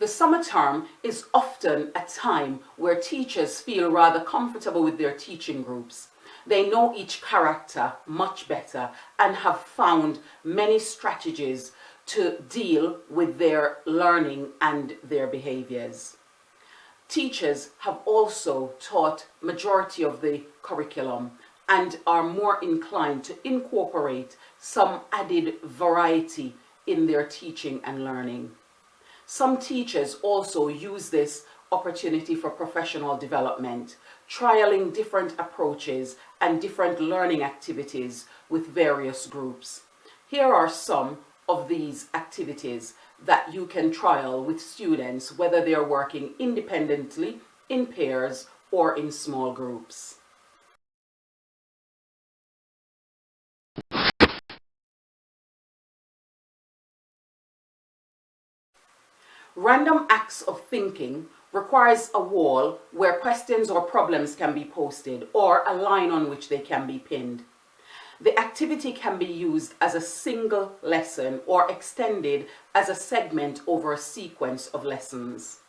The summer term is often a time where teachers feel rather comfortable with their teaching groups. They know each character much better and have found many strategies to deal with their learning and their behaviors. Teachers have also taught majority of the curriculum and are more inclined to incorporate some added variety in their teaching and learning. Some teachers also use this opportunity for professional development, trialing different approaches and different learning activities with various groups. Here are some of these activities that you can trial with students, whether they are working independently, in pairs, or in small groups. Random acts of thinking requires a wall where questions or problems can be posted or a line on which they can be pinned. The activity can be used as a single lesson or extended as a segment over a sequence of lessons.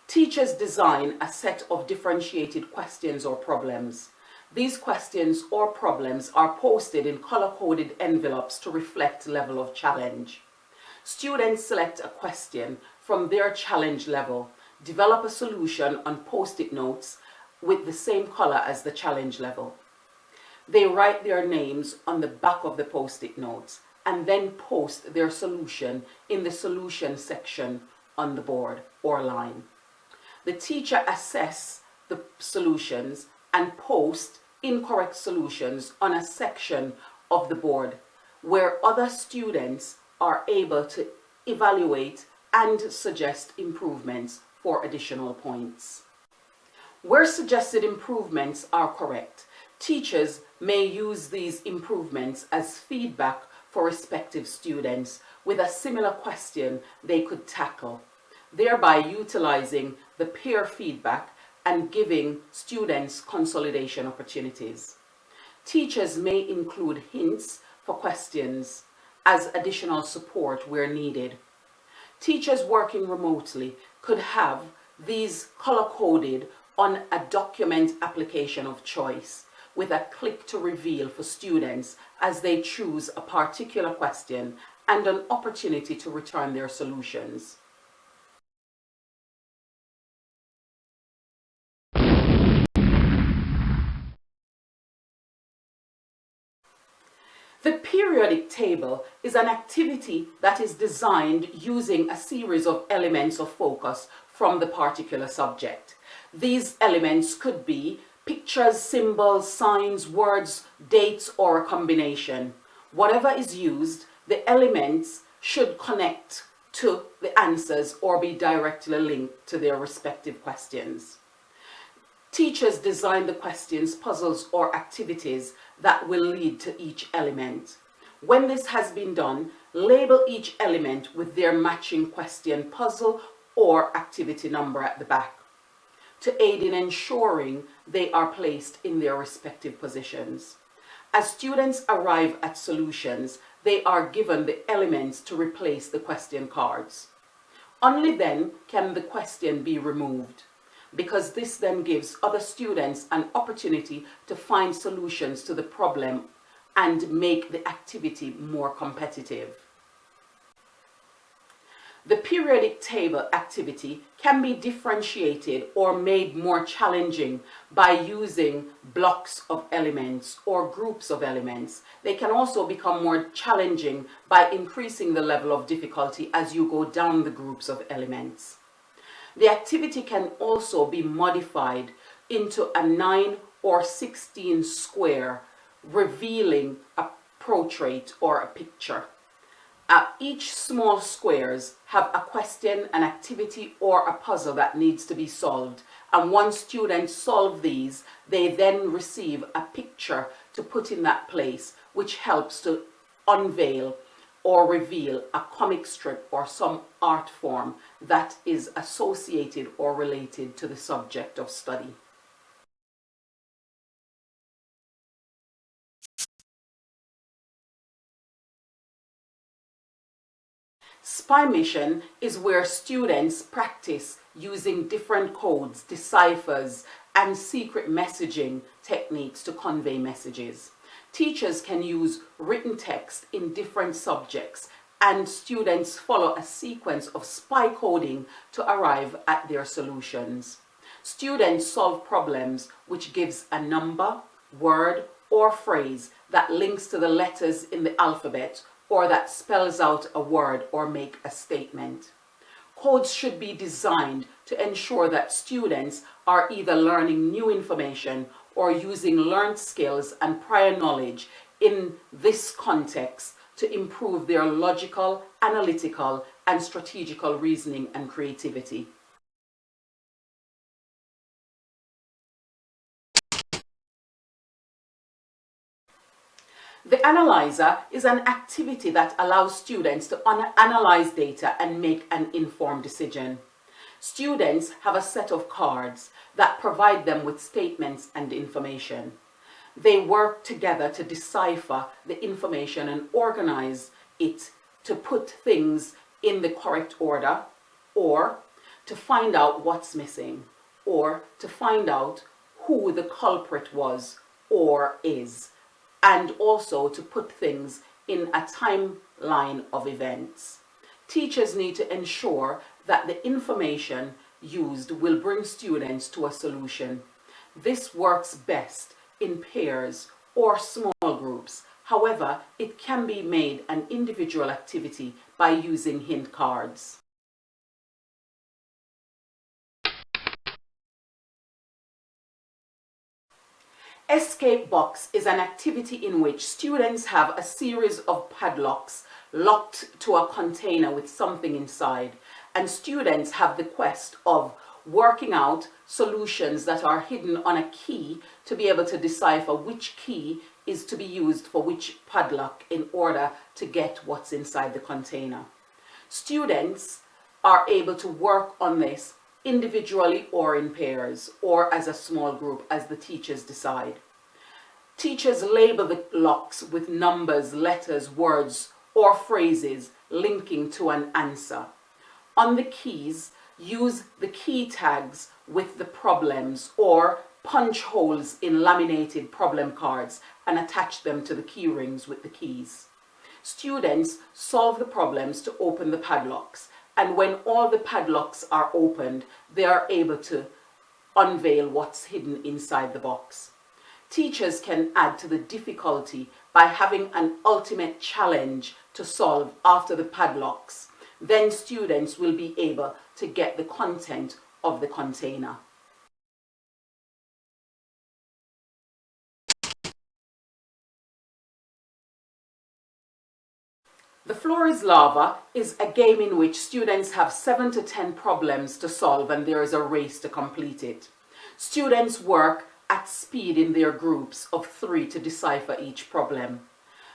Teachers design a set of differentiated questions or problems. These questions or problems are posted in color-coded envelopes to reflect level of challenge. Students select a question from their challenge level, develop a solution on post-it notes with the same color as the challenge level. They write their names on the back of the post-it notes and then post their solution in the solution section on the board or line. The teacher assesses the solutions and posts incorrect solutions on a section of the board where other students are able to evaluate and suggest improvements for additional points. Where suggested improvements are correct, teachers may use these improvements as feedback for respective students with a similar question they could tackle, thereby utilizing the peer feedback and giving students consolidation opportunities. Teachers may include hints for questions as additional support where needed. Teachers working remotely could have these color-coded on a document application of choice with a click to reveal for students as they choose a particular question and an opportunity to return their solutions. The periodic table is an activity that is designed using a series of elements of focus from the particular subject. These elements could be pictures, symbols, signs, words, dates, or a combination. Whatever is used, the elements should connect to the answers or be directly linked to their respective questions. Teachers design the questions, puzzles, or activities that will lead to each element. When this has been done, label each element with their matching question, puzzle, or activity number at the back to aid in ensuring they are placed in their respective positions. As students arrive at solutions, they are given the elements to replace the question cards. Only then can the question be removed, because this then gives other students an opportunity to find solutions to the problem and make the activity more competitive. The periodic table activity can be differentiated or made more challenging by using blocks of elements or groups of elements. They can also become more challenging by increasing the level of difficulty as you go down the groups of elements. The activity can also be modified into a 9 or 16 square, revealing a portrait or a picture. Each small squares have a question, an activity, or a puzzle that needs to be solved. And once students solve these, they then receive a picture to put in that place, which helps to unveil or reveal a comic strip or some art form that is associated or related to the subject of study. Spy mission is where students practice using different codes, deciphers, and secret messaging techniques to convey messages. Teachers can use written text in different subjects, and students follow a sequence of spy coding to arrive at their solutions. Students solve problems which gives a number, word, or phrase that links to the letters in the alphabet or that spells out a word or make a statement. Codes should be designed to ensure that students are either learning new information or using learned skills and prior knowledge in this context to improve their logical, analytical, and strategical reasoning and creativity. The analyzer is an activity that allows students to analyze data and make an informed decision. Students have a set of cards that provide them with statements and information. They work together to decipher the information and organize it to put things in the correct order, or to find out what's missing, or to find out who the culprit was or is, and also to put things in a timeline of events. Teachers need to ensure that the information used will bring students to a solution. This works best in pairs or small groups. However, it can be made an individual activity by using hint cards. Escape box is an activity in which students have a series of padlocks locked to a container with something inside, and students have the quest of working out solutions that are hidden on a key to be able to decipher which key is to be used for which padlock in order to get what's inside the container. Students are able to work on this individually or in pairs or as a small group as the teachers decide. Teachers label the locks with numbers, letters, words, or phrases linking to an answer. On the keys, use the key tags with the problems or punch holes in laminated problem cards and attach them to the key rings with the keys. Students solve the problems to open the padlocks, and when all the padlocks are opened, they are able to unveil what's hidden inside the box. Teachers can add to the difficulty by having an ultimate challenge to solve after the padlocks. Then students will be able to get the content of the container. The Floor is Lava is a game in which students have 7 to 10 problems to solve, and there is a race to complete it. Students work at speed in their groups of 3 to decipher each problem.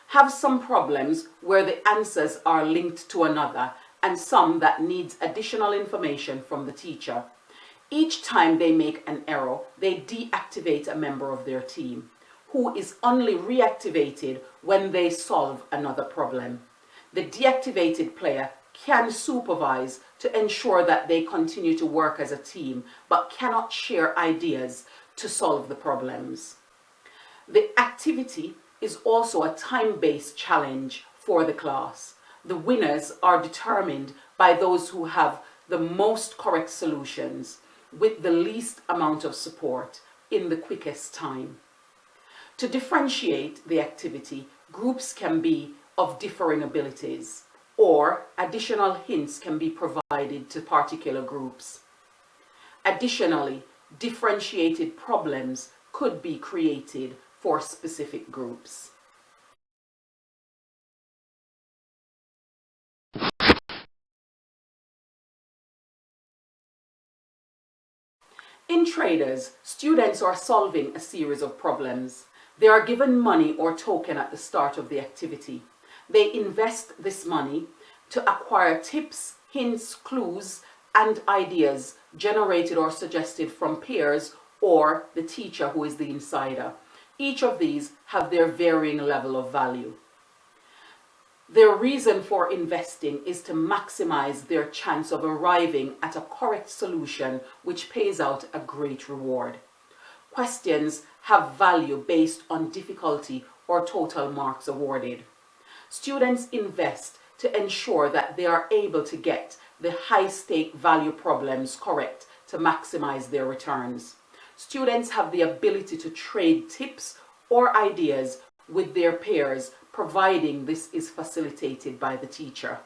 Have some problems where the answers are linked to another, and some that needs additional information from the teacher. Each time they make an error, they deactivate a member of their team, who is only reactivated when they solve another problem. The deactivated player can supervise to ensure that they continue to work as a team, but cannot share ideas to solve the problems. The activity is also a time-based challenge for the class. The winners are determined by those who have the most correct solutions with the least amount of support in the quickest time. To differentiate the activity, groups can be of differing abilities, or additional hints can be provided to particular groups. Additionally, differentiated problems could be created for specific groups. In traders, students are solving a series of problems. They are given money or token at the start of the activity. They invest this money to acquire tips, hints, clues, and ideas generated or suggested from peers or the teacher who is the insider. Each of these have their varying level of value. Their reason for investing is to maximize their chance of arriving at a correct solution which pays out a great reward. Questions have value based on difficulty or total marks awarded. Students invest to ensure that they are able to get the high-stake value problems correct to maximize their returns. Students have the ability to trade tips or ideas with their peers, providing this is facilitated by the teacher.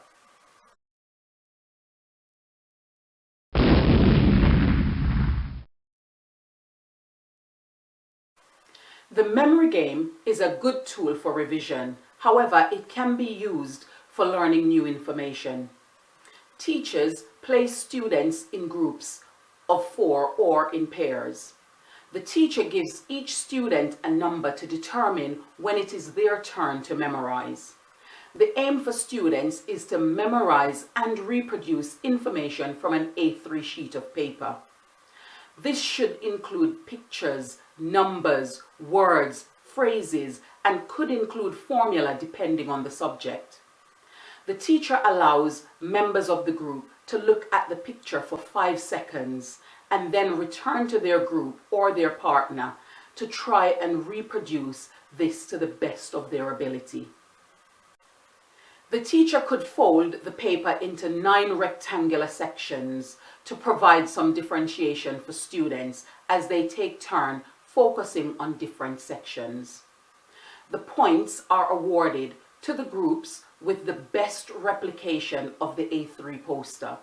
The memory game is a good tool for revision. However, it can be used for learning new information. Teachers place students in groups of 4 or in pairs. The teacher gives each student a number to determine when it is their turn to memorize. The aim for students is to memorize and reproduce information from an A3 sheet of paper. This should include pictures, numbers, words, phrases, and could include formula depending on the subject. The teacher allows members of the group to look at the picture for 5 seconds and then return to their group or their partner to try and reproduce this to the best of their ability. The teacher could fold the paper into 9 rectangular sections to provide some differentiation for students as they take turn focusing on different sections. The points are awarded to the groups with the best replication of the A3 poster.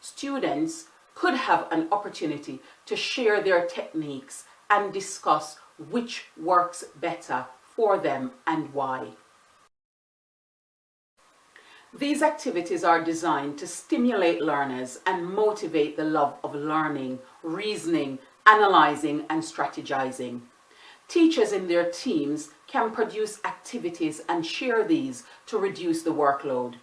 Students could have an opportunity to share their techniques and discuss which works better for them and why. These activities are designed to stimulate learners and motivate the love of learning, reasoning, analyzing, and strategizing. Teachers in their teams can produce activities and share these to reduce the workload.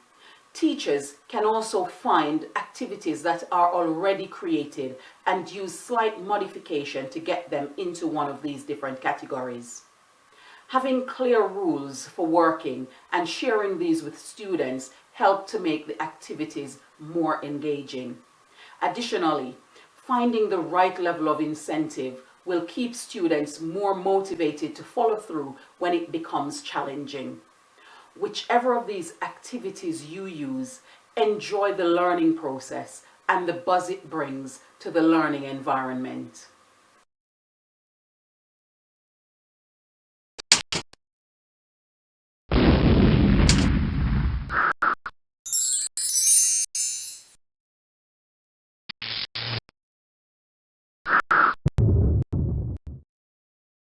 Teachers can also find activities that are already created and use slight modification to get them into one of these different categories. Having clear rules for working and sharing these with students help to make the activities more engaging. Additionally, finding the right level of incentive will keep students more motivated to follow through when it becomes challenging. Whichever of these activities you use, enjoy the learning process and the buzz it brings to the learning environment.